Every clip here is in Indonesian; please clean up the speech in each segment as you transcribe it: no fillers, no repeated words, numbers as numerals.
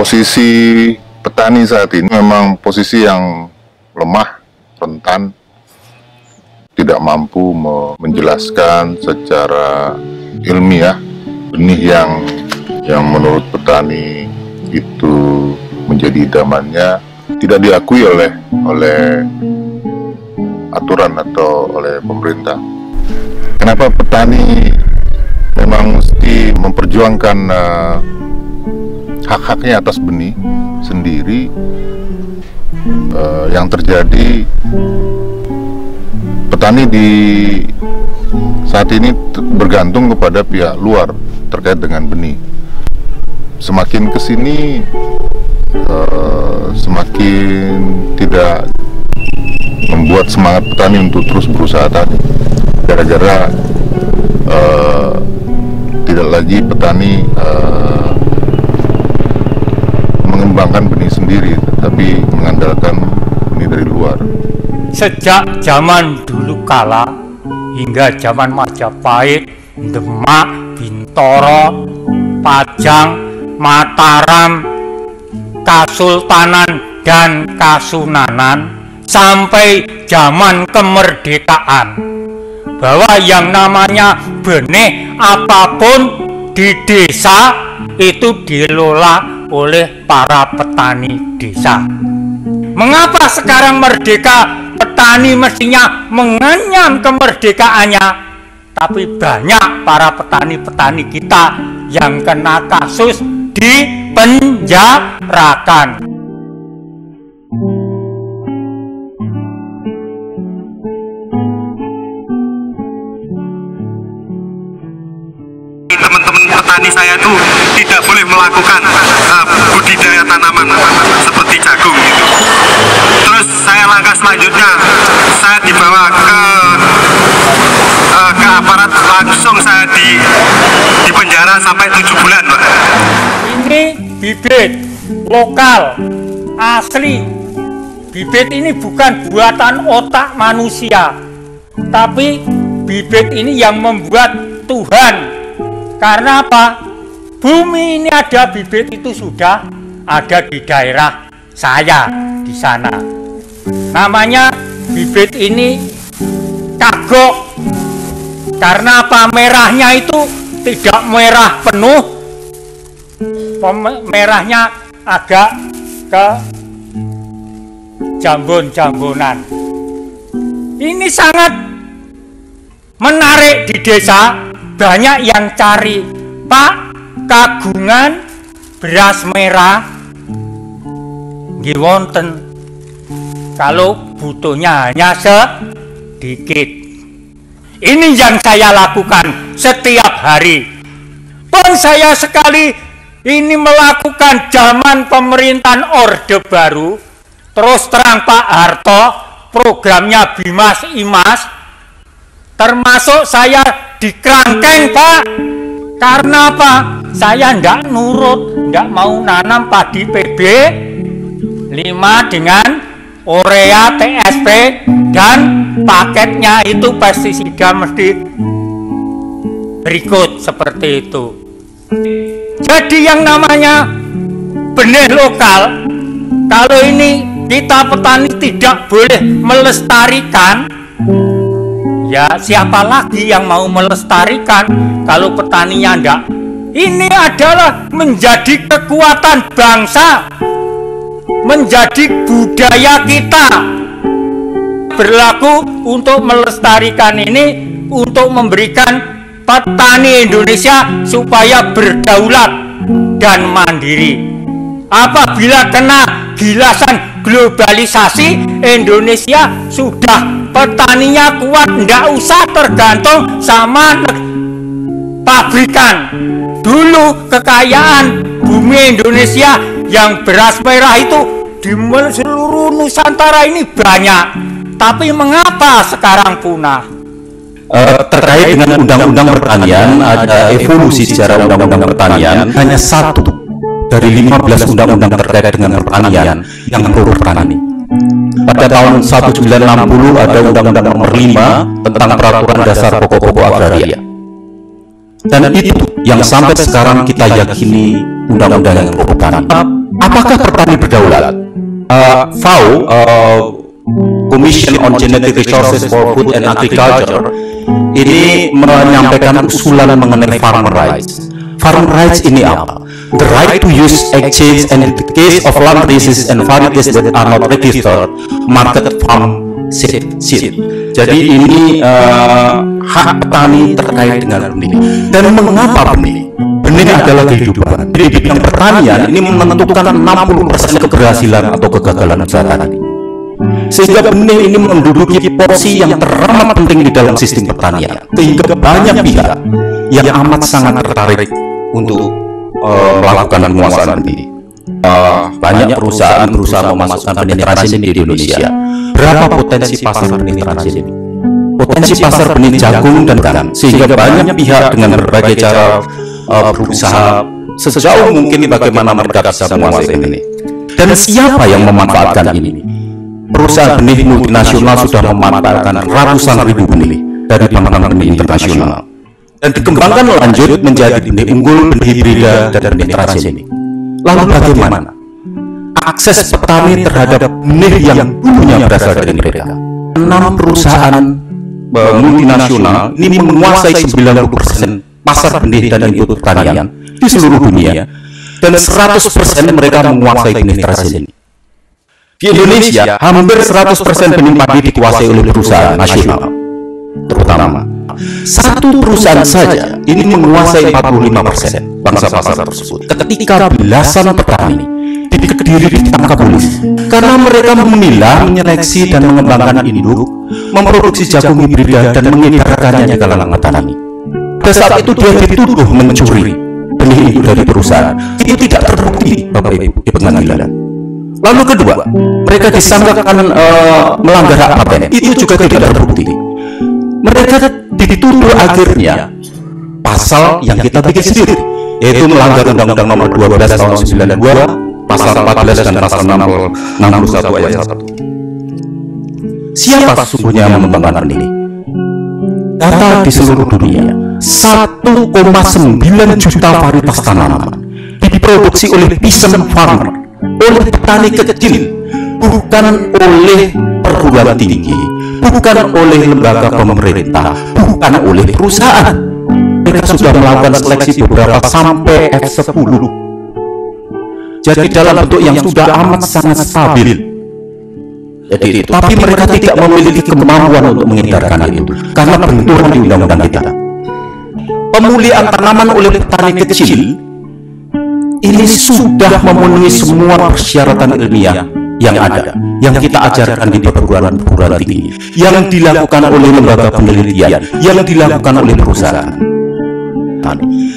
Posisi petani saat ini memang posisi yang lemah, rentan, tidak mampu menjelaskan secara ilmiah benih yang menurut petani itu menjadi idamannya tidak diakui oleh aturan atau oleh pemerintah. Kenapa petani memang mesti memperjuangkan hak-haknya atas benih sendiri? Yang terjadi, petani di saat ini bergantung kepada pihak luar terkait dengan benih. Semakin kesini semakin tidak membuat semangat petani untuk terus berusaha tadi, gara-gara tidak lagi petani mengembangkan benih sendiri, tapi mengandalkan benih dari luar. Sejak zaman dulu kala hingga zaman Majapahit, Demak, Bintoro, Pajang, Mataram, Kasultanan dan Kasunanan, sampai zaman kemerdekaan, bahwa yang namanya benih apapun di desa itu dikelola oleh para petani desa. Mengapa sekarang merdeka petani mestinya mengenyam kemerdekaannya, tapi banyak para petani-petani kita yang kena kasus dipenjarakan. Teman-teman petani saya tuh tidak boleh melakukan budidaya tanaman seperti jagung gitu. Terus saya langkah selanjutnya, saya dibawa ke aparat, langsung saya di penjara sampai 7 bulan, Pak. Ini bibit lokal asli. Bibit ini bukan buatan otak manusia, tapi bibit ini yang membuat Tuhan. Karena apa? Bumi ini ada bibit itu sudah ada di daerah saya di sana. Namanya bibit ini kagok. Karena apa? Merahnya itu tidak merah penuh, merahnya agak ke jambon-jambonan. Ini sangat menarik di desa. Banyak yang cari, Pak, kagungan beras merah nggih wonten. Kalau butuhnya hanya sedikit. Ini yang saya lakukan setiap hari. Pun saya sekali ini melakukan zaman pemerintahan Orde Baru. Terus terang Pak Harto, programnya Bimas Imas, termasuk saya dikerangkeng Pak. Karena apa? Saya ndak nurut, ndak mau nanam padi PB 5 dengan urea TSP dan paketnya itu pestisida mesti berikut seperti itu. Jadi yang namanya benih lokal, kalau ini kita petani tidak boleh melestarikan, ya siapa lagi yang mau melestarikan kalau petaninya enggak? Ini adalah menjadi kekuatan bangsa, menjadi budaya kita. Berlaku untuk melestarikan ini, untuk memberikan petani Indonesia supaya berdaulat dan mandiri. Apabila kena gilasan globalisasi, Indonesia sudah petaninya kuat, nggak usah tergantung sama pabrikan. Dulu kekayaan bumi Indonesia yang beras merah itu di seluruh Nusantara ini banyak, tapi mengapa sekarang punah? Terkait dengan undang-undang pertanian, ada evolusi secara undang-undang pertanian. Hanya satu dari 15 undang-undang terkait dengan pertanian yang pro petani. Pada tahun 1960 ada Undang-Undang Nomor 5 tentang Peraturan Dasar Pokok-pokok Agraria. Dan itu yang sampai sekarang kita yakini undang-undang yang pro petani. Apakah petani berdaulat? FAO, Commission on Genetic Resources for Food and Agriculture, ini menyampaikan usulan mengenai farmer rights. Farmer rights ini apa? The right to use, exchange, and in the case of land races and varieties that are not registered, market farm seed. Jadi ini hak petani terkait dengan benih. Dan mengapa benih? Benih adalah kehidupan. Di bidang pertanian ini menentukan 60% keberhasilan atau kegagalan usaha tani. Sehingga benih ini menduduki porsi yang teramat penting di dalam sistem pertanian. Sehingga banyak pihak yang amat sangat tertarik untuk melakukan penguasaan benih. Banyak perusahaan berusaha memasukkan benih transgen di Indonesia. Berapa potensi pasar benih transgen ini? Potensi pasar benih jagung dan garam, sehingga banyak pihak dengan berbagai cara berusaha sejauh mungkin bagaimana mereka bisa menguasai benih. Dan siapa yang memanfaatkan ini? Perusahaan benih multinasional sudah memanfaatkan ratusan ribu benih dari bank benih internasional dan dikembangkan lanjut menjadi benih unggul, benih hibrida, dan benih transgen ini. Lalu bagaimana akses petani terhadap benih yang dulunya berasal dari mereka? 6 perusahaan multinasional ini menguasai 90% pasar benih dan input pertanian di seluruh dunia, dan 100% mereka menguasai benih transgen ini. Di Indonesia, hampir 100% benih padi dikuasai oleh perusahaan nasional, terutama satu perusahaan saja ini menguasai 45% bangsa pasar tersebut. Ketika belasan petani di Kediri ditangkap polisi karena mereka memilah, menyeleksi, dan mengembangkan induk, memproduksi jagung hibrida dan mengedarkannya ke kalangan petani. Pada saat itu dia dituduh mencuri benih induk dari perusahaan. Itu tidak terbukti, Bapak Ibu, di pengadilan. Lalu kedua, mereka disangkakan melanggar hak paten. Itu juga tidak terbukti. Mereka dituduh akhirnya pasal yang kita bikin sendiri, yaitu melanggar Undang-Undang Nomor 12 tahun 92, pasal 14 dan pasal 61 ayat 1. Siapa sesungguhnya yang mengembangkan ini? Data di seluruh dunia, 1,9 juta varietas tanaman diproduksi oleh peasant farmer, oleh petani kecil, bukan oleh perguruan tinggi, bukan oleh lembaga pemerintah, bukan oleh perusahaan. Mereka sudah melakukan seleksi beberapa sampai F10. Jadi dalam bentuk yang sudah amat sangat stabil. Jadi itu. Tapi mereka tidak memiliki kemampuan untuk mengedarkan itu karena benturan di undang-undang kita. pemulihan tanaman oleh petani kecil ini sudah memenuhi semua persyaratan ilmiah yang ada, yang kita ajarkan di perguruan tinggi, yang dilakukan oleh lembaga penelitian, yang dilakukan oleh perusahaan.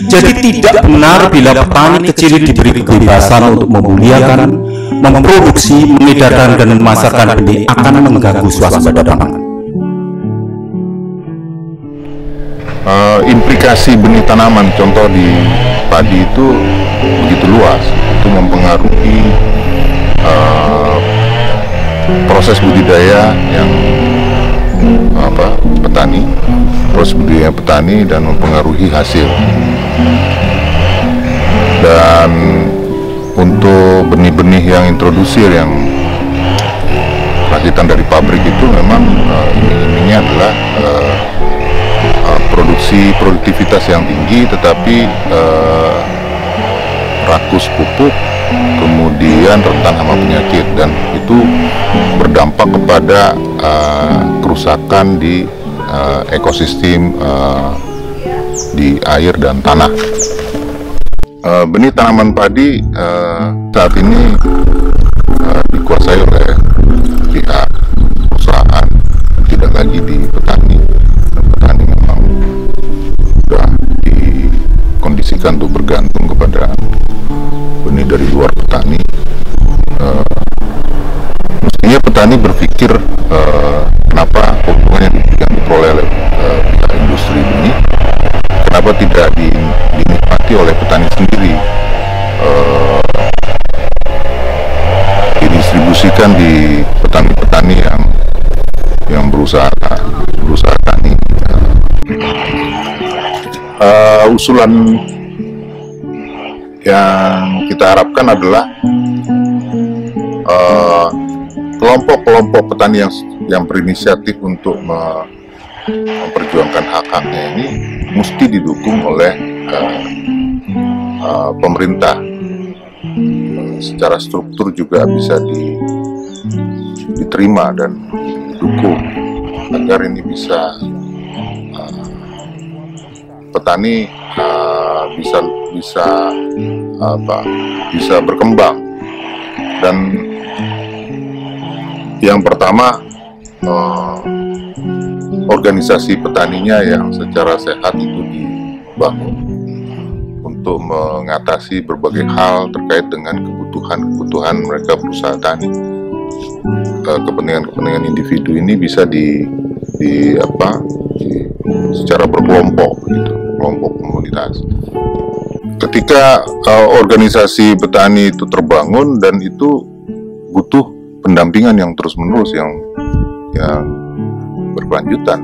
Jadi tidak benar bila petani kecil diberi kebebasan untuk memuliakan, memproduksi, mengedarkan dan memasarkan benih akan mengganggu swasembada pangan. Implikasi benih tanaman, contoh di padi itu begitu luas, itu mempengaruhi proses budidaya yang petani, proses budidaya petani dan mempengaruhi hasil. Dan untuk benih-benih yang introdusir yang rakitan dari pabrik itu memang iming-imingnya adalah produktivitas yang tinggi, tetapi rakus pupuk, kemudian rentan hama penyakit, dan itu berdampak kepada kerusakan di ekosistem di air dan tanah. Benih tanaman padi saat ini dikuasai oleh pihak perusahaan, tidak lagi di petani. Petani memang sudah dikondisikan untuk bergantung kepada benih dari luar petani. Mestinya petani berpikir kenapa keuntungan yang diperoleh oleh pihak industri benih, kenapa tidak dinikmati oleh petani sendiri, didistribusikan di petani-petani yang berusaha tani. Usulan yang kita harapkan adalah kelompok-kelompok petani yang berinisiatif untuk memperjuangkan hak-haknya ini mesti didukung oleh pemerintah. Secara struktur juga bisa diterima dan didukung agar ini bisa petani bisa berkembang. Dan yang pertama, organisasi petaninya yang secara sehat itu dibangun untuk mengatasi berbagai hal terkait dengan kebutuhan mereka berusaha tani. Kepentingan individu ini bisa secara berkelompok, gitu, kelompok komunitas. Ketika organisasi petani itu terbangun, dan itu butuh pendampingan yang terus-menerus, yang berkelanjutan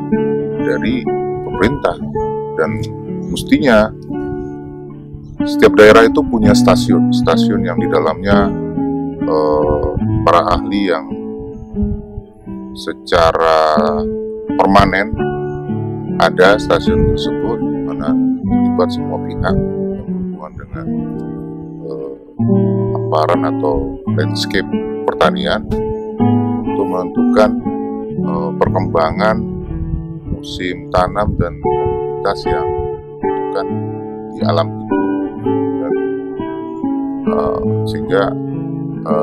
dari pemerintah, dan mestinya setiap daerah itu punya stasiun yang di dalamnya para ahli yang secara permanen ada stasiun tersebut, di mana terlibat semua pihak yang berhubungan dengan hamparan atau landscape pertanian untuk menentukan perkembangan musim tanam dan komoditas yang dibutuhkan di alam itu, dan sehingga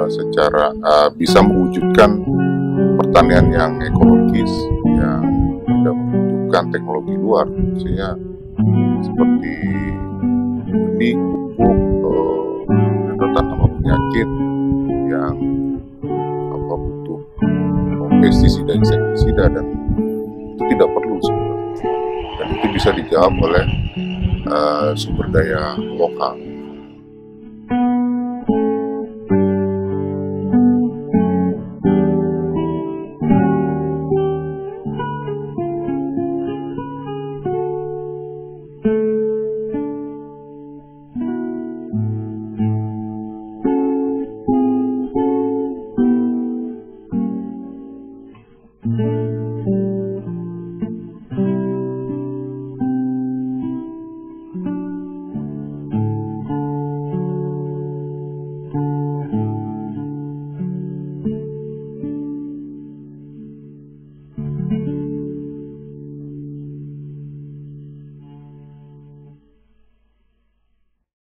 secara bisa mewujudkan pertanian yang ekologis, yang tidak membutuhkan teknologi luar, misalnya seperti benih, pupuk, rentan hama penyakit yang butuh pestisida, insektisida, dan itu tidak perlu sebenarnya, dan itu bisa dijawab oleh sumber daya lokal.